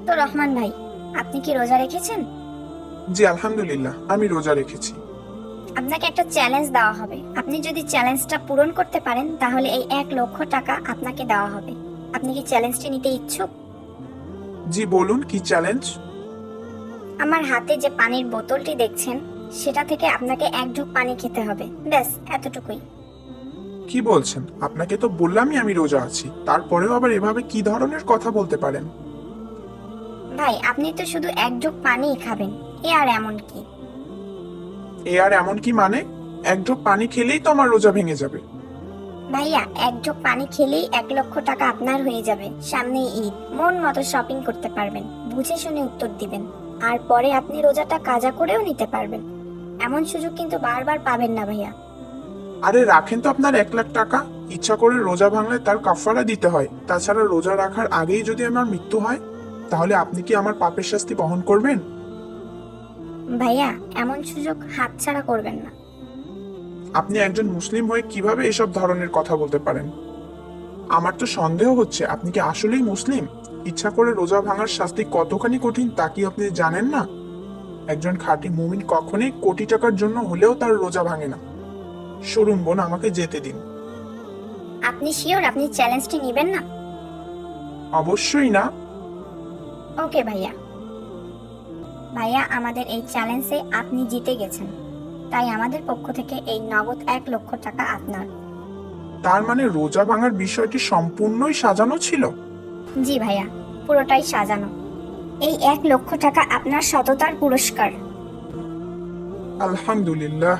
তো রহমান ভাই, আপনি কি রোজা রেখেছেন? জি আলহামদুলিল্লাহ, আমি রোজা রেখেছি। আপনাকে একটা চ্যালেঞ্জ দেওয়া হবে। আপনি যদি চ্যালেঞ্জটা পূরণ করতে পারেন তাহলে এই 1,00,000 টাকা আপনাকে দেওয়া হবে। আপনি কি চ্যালেঞ্জটি নিতে ইচ্ছুক? জি বলুন, কি চ্যালেঞ্জ? আমার হাতে যে পানির বোতলটি দেখছেন, সেটা থেকে আপনাকে 1 ঢোক পানি খেতে হবে। ব্যাস এতটুকুই। কি বলছেন? আপনাকে তো বললামই আমি রোজা আছি, তারপরেও আবার এভাবে কি ধরনের কথা বলতে পারেন? ভাই, আপনি তো শুধু 1 ঢোক পানিই খাবেন। এ আর এমন কি? এ আর এমন কি মানে? এক ঢোক পানি খেলেই তো আমার রোজা ভেঙে যাবে। ভাইয়া, 1 ঢোক পানি খেলেই 1,00,000 টাকা আপনার হয়ে যাবে। সামনেই ঈদ, মন মতো শপিং করতে পারবেন। বুঝে শুনে উত্তর দিবেন। আর পরে আপনি রোজাটা কাজা করেও নিতে পারবেন। এমন সুযোগ কিন্তু বারবার পাবেন না ভাইয়া। আরে রাখেন তো আপনার 1,00,000 টাকা। ইচ্ছা করে রোজা ভাঙলে তার কাফারা দিতে হয়। তাছাড়া রোজা রাখার আগেই যদি আমার মৃত্যু হয়, তাহলে আপনি কি আমার পাপের শাস্তি বহন করবেন? ভাইয়া, এমন সুযোগ হাতছাড়া করবেন না। আপনি একজন মুসলিম হয়ে কিভাবে এসব ধরনের কথা বলতে পারেন? আমার তো সন্দেহ হচ্ছে আপনি কি আসলেই মুসলিম। ইচ্ছা করে রোজা ভাঙার শাস্তি কতখানি কঠিন তা কি আপনি জানেন না? একজন খাঁটি মুমিন কখনোই কোটি টাকার জন্য হলেও তার রোজা ভাঙে না। সরুন বোন, আমাকে যেতে দিন। আপনি শিওর আপনি চ্যালেঞ্জটি নেবেন না? অবশ্যই না। ওকে ভাইয়া। ভাইয়া, আমাদের এই চ্যালেঞ্জে আপনি জিতে গেছেন। তাই আমাদের পক্ষ থেকে এই নগদ 1,00,000 টাকা আপনার। তার মানে রোজা ভাঙার বিষয়টি সম্পূর্ণই সাজানো ছিল? জি ভাইয়া, পুরোটাই সাজানো। এই 1,00,000 টাকা আপনার সততার পুরস্কার। আলহামদুলিল্লাহ।